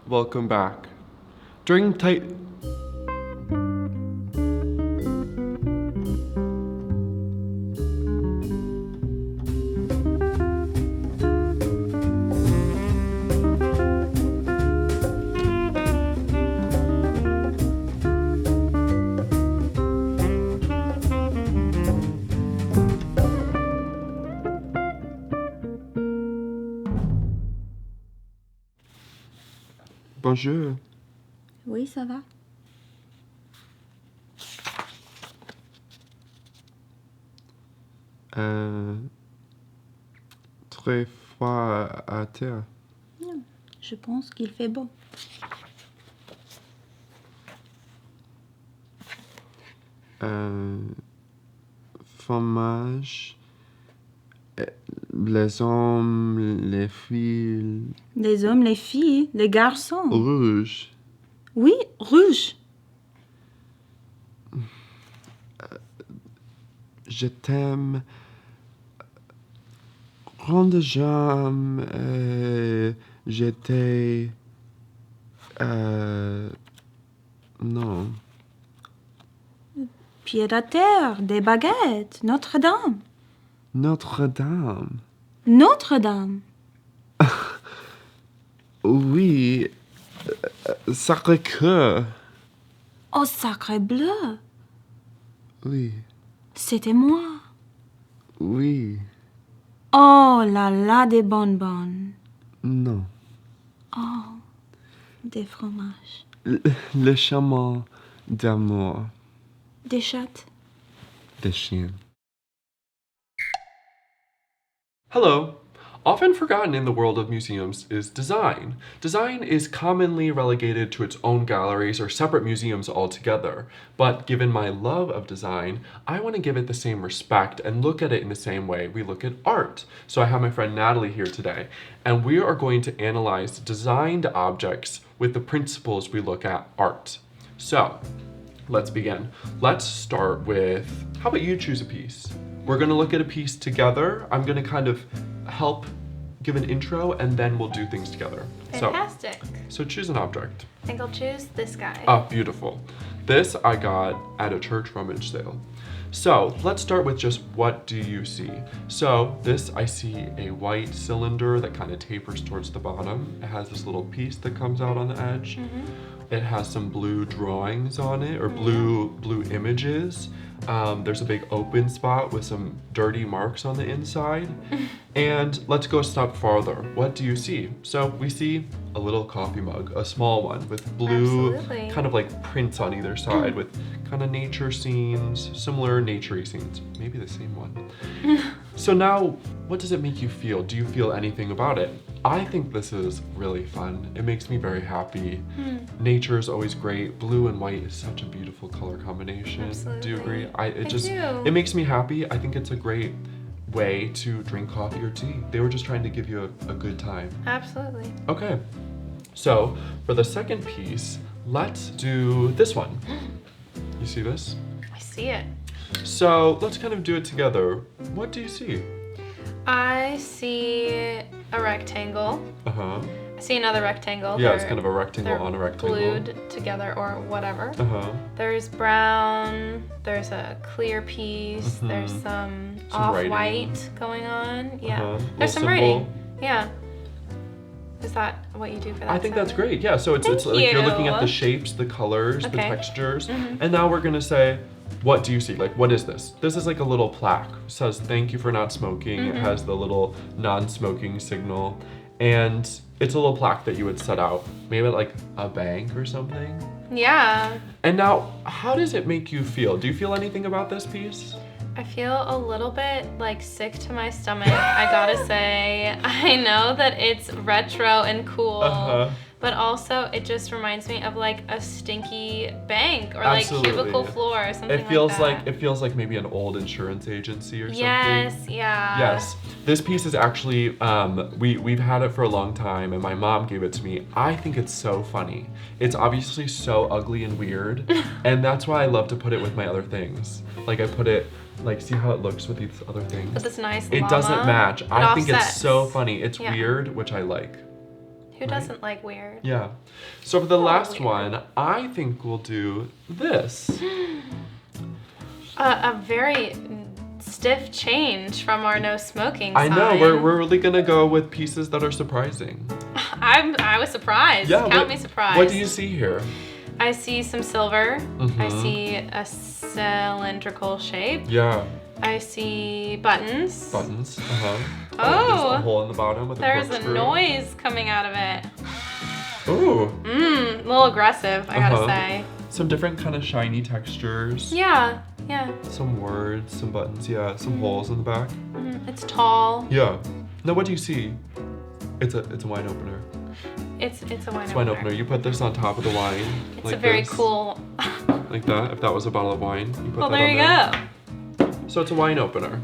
welcome back. During tight. Bonjour. Oui, ça va. Très froid à terre. Non, je pense qu'il fait beau. Fromage. Les hommes, les filles. Les hommes, les filles, les garçons. Rouge. Oui, rouge. Je t'aime. Grande jambe. J'étais. Non. Pied à terre, des baguettes, Notre-Dame. Notre-Dame. Notre-Dame. Oui. Sacré-Cœur. Oh, sacré bleu. Oui. C'était moi. Oui. Oh là là, des bonbons. Non. Oh, des fromages. Le chemin d'amour. Des chattes. Des chiens. Hello. Often forgotten in the world of museums is design. Design is commonly relegated to its own galleries or separate museums altogether. But given my love of design, I want to give it the same respect and look at it in the same way we look at art. So I have my friend Natalie here today, and we are going to analyze designed objects with the principles we look at art. So, let's begin. Let's start with, how about you choose a piece? We're gonna look at a piece together. I'm gonna kind of help give an intro and then we'll do things together. Fantastic. So choose an object. I think I'll choose this guy. Ah, beautiful. This I got at a church rummage sale. So let's start with just what do you see? So this, I see a white cylinder that kind of tapers towards the bottom. It has this little piece that comes out on the edge. It has some blue drawings on it, or blue images. There's a big open spot with some dirty marks on the inside. And let's go a step farther. What do you see? So we see a little coffee mug, a small one with blue Absolutely. kind of like prints on either side with kind of nature scenes, similar nature-y scenes. Maybe the same one. So now, what does it make you feel? Do you feel anything about it? I think this is really fun. It makes me very happy. Nature is always great. Blue and white is such a beautiful color combination. Do you agree? Absolutely. I do. It makes me happy. I think it's a great way to drink coffee or tea. They were just trying to give you a good time. Absolutely. Okay. So for the second piece, let's do this one. You see this? I see it. So let's kind of do it together. What do you see? I see a rectangle. Uh-huh. I see another rectangle. Yeah, it's kind of a rectangle They're on a rectangle. glued together or whatever. Uh-huh. There's brown. There's a clear piece. There's some writing. off-white going on. Yeah. Uh-huh. There's Little some writing. symbol. Yeah. Is that what you do for that? I think that's segment? great. Yeah, so it's Thank like you're looking at you. the shapes, the colors, the Okay. textures, and now we're gonna say, what do you see? Like, what is this? This is like a little plaque. It says, thank you for not smoking. It has the little non-smoking signal. And it's a little plaque that you would set out, maybe at like a bank or something. Yeah. And now, how does it make you feel? Do you feel anything about this piece? I feel a little bit like sick to my stomach, I gotta say. I know that it's retro and cool, Uh-huh. but also it just reminds me of like a stinky bank or Absolutely. like cubicle floor or something It feels like that. it feels like maybe an old insurance agency or something. Yes, yeah. Yes, this piece is actually we've had it for a long time, and my mom gave it to me. I think it's so funny. It's obviously so ugly and weird, and that's why I love to put it with my other things. Like I put it, like see how it looks with these other things. But this nice It llama, doesn't match. I think it's offsets. so funny. It's Yeah. weird, which I like. Who doesn't like weird? Yeah. So for the last weird. one, I think we'll do this. A very stiff change from our no smoking I sign. know, we're really gonna go with pieces that are surprising. I was surprised. Yeah, Count me surprised. What do you see here? I see some silver. I Mhm. see a cylindrical shape. Yeah, I see buttons. buttons. Oh. There's a hole in the bottom with a There's a corkscrew. noise coming out of it. Ooh. A little aggressive, I gotta Uh-huh. say. Some different kind of shiny textures. Yeah. Some words, some buttons, yeah, some holes in the back. It's tall. Yeah. Now what do you see? It's a wine opener. It's a wine It's a wine opener. You put this on top of the wine. It's like a very this, cool. Like that. If that was a bottle of wine, you put Well, that there on you there. go. So it's a wine opener.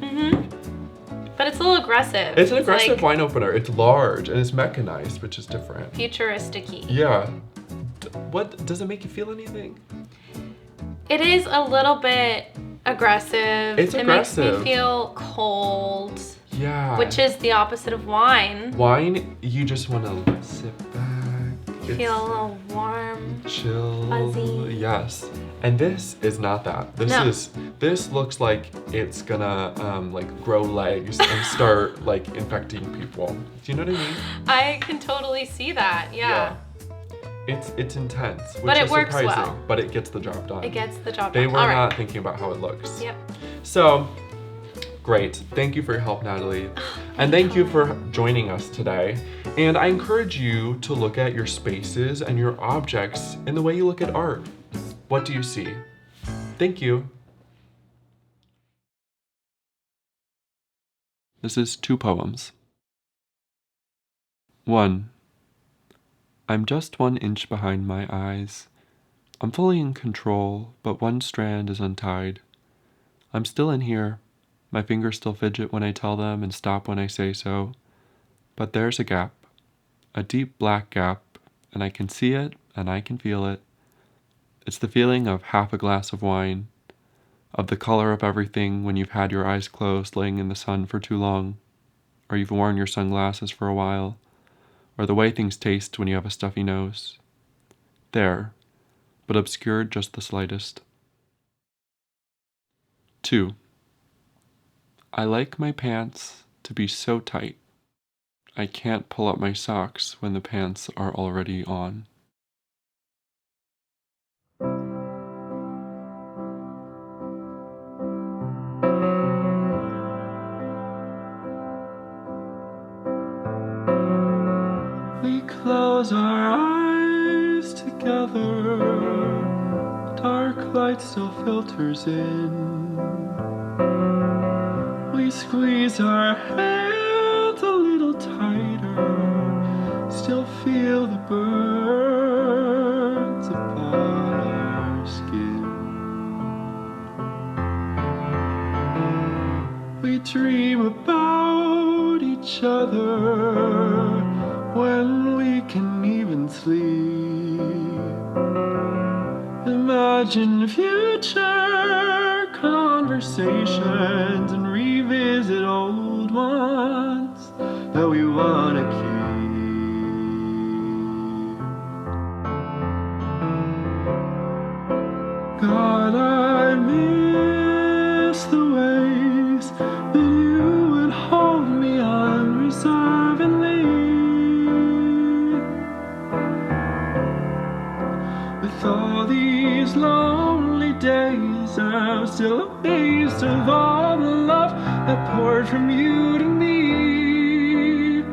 But it's a little aggressive. It's an aggressive like wine opener. It's large and it's mechanized, which is different. futuristic-y. Yeah. What does it make you feel anything? It is a little bit aggressive. It's aggressive. It makes me feel cold, Yeah. which is the opposite of wine. Wine, you just want to sit back. Feel a little warm. Chill. fuzzy. Yes. And this is not that. This looks like it's gonna like grow legs and start like infecting people. Do you know what I mean? I can totally see that. Yeah. It's intense, which But it is works surprising, well. but it gets the job done. It gets the job They done. were All right. not thinking about how it looks. Yep. So, great. Thank you for your help, Natalie. And thank you for joining us today. And I encourage you to look at your spaces and your objects in the way you look at art. What do you see? Thank you. This is 2 poems. 1. I'm just 1 inch behind my eyes. I'm fully in control, but one strand is untied. I'm still in here. My fingers still fidget when I tell them and stop when I say so. But there's a gap, a deep black gap, and I can see it and I can feel it. It's the feeling of half a glass of wine, of the color of everything when you've had your eyes closed laying in the sun for too long, or you've worn your sunglasses for a while, or the way things taste when you have a stuffy nose. There, but obscured just the slightest. 2. I like my pants to be so tight. I can't pull up my socks when the pants are already on. We close our eyes together. Dark light still filters in. We squeeze our hands a little tighter. Still feel the burns upon our skin. We dream about each other when we can even sleep. Imagine future conversations and revisit old ones that we wanna keep. God, I miss the ways that you would hold me unreservedly. With all these lonely days, I'm still amazed of all the love that poured from you to me.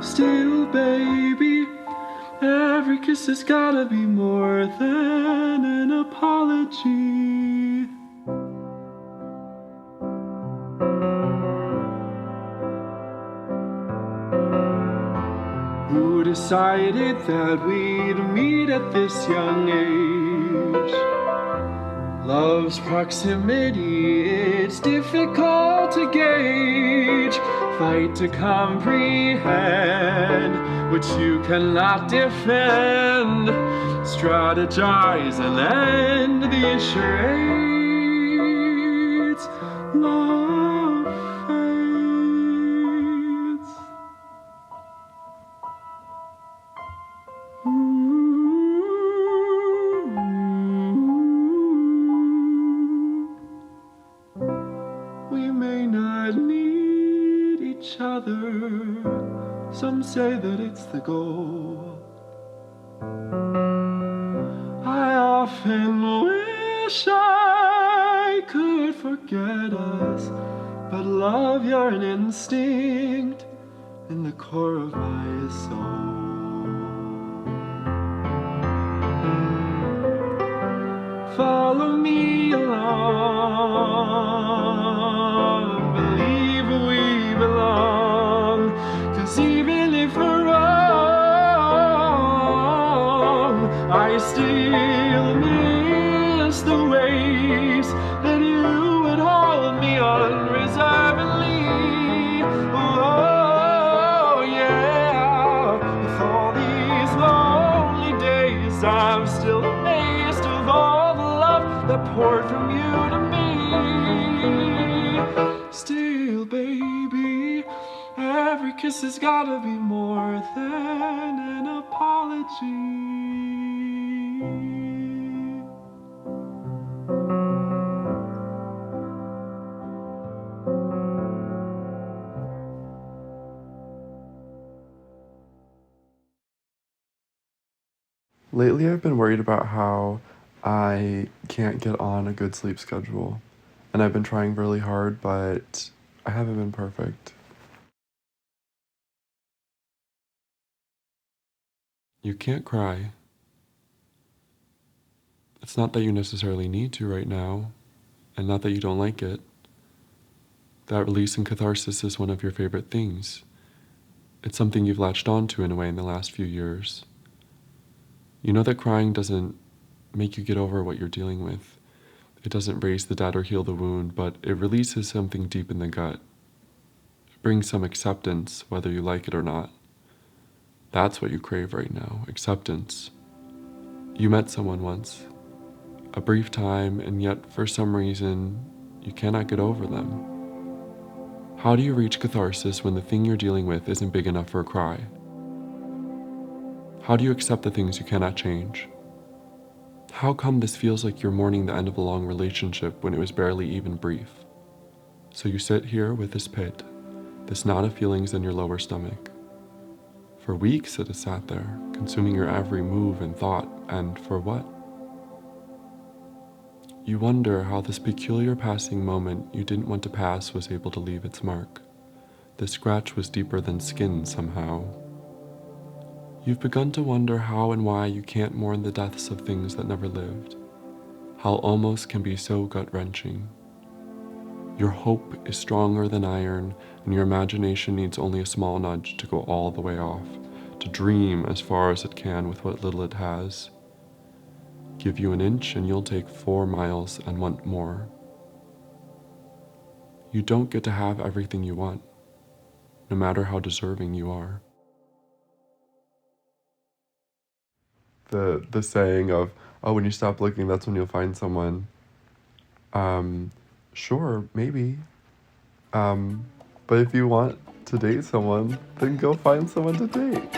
Still, baby, every kiss has gotta be more than an apology. Who decided that we'd meet at this young age? Love's proximity, it's difficult to gauge. Fight to comprehend, which you cannot defend. Strategize and end the charades. Love fades. Some say that it's the goal. I often wish I could forget us, but love, you're an instinct in the core of my soul. Follow me along, believe we belong, 'cause even if we're wrong, I still miss the ways that you would hold me unreservedly. Oh yeah, with all these lonely days, I'm still amazed of all the love that poured from you to me. Still, baby, every kiss has gotta be more than an apology. Lately, I've been worried about how I can't get on a good sleep schedule. And I've been trying really hard, but I haven't been perfect. You can't cry. It's not that you necessarily need to right now, and not that you don't like it. That release and catharsis is one of your favorite things. It's something you've latched onto in a way in the last few years. You know that crying doesn't make you get over what you're dealing with. It doesn't raise the dead or heal the wound, but it releases something deep in the gut. It brings some acceptance, whether you like it or not. That's what you crave right now, acceptance. You met someone once, a brief time, and yet for some reason, you cannot get over them. How do you reach catharsis when the thing you're dealing with isn't big enough for a cry? How do you accept the things you cannot change? How come this feels like you're mourning the end of a long relationship when it was barely even brief? So you sit here with this pit, this knot of feelings in your lower stomach. For weeks it has sat there, consuming your every move and thought, and for what? You wonder how this peculiar passing moment you didn't want to pass was able to leave its mark. The scratch was deeper than skin somehow. You've begun to wonder how and why you can't mourn the deaths of things that never lived. How almost can be so gut-wrenching. Your hope is stronger than iron, and your imagination needs only a small nudge to go all the way off, to dream as far as it can with what little it has. Give you an inch and you'll take 4 miles and want more. You don't get to have everything you want, no matter how deserving you are. The saying of, oh, when you stop looking, that's when you'll find someone. Sure, maybe. But if you want to date someone, then go find someone to date.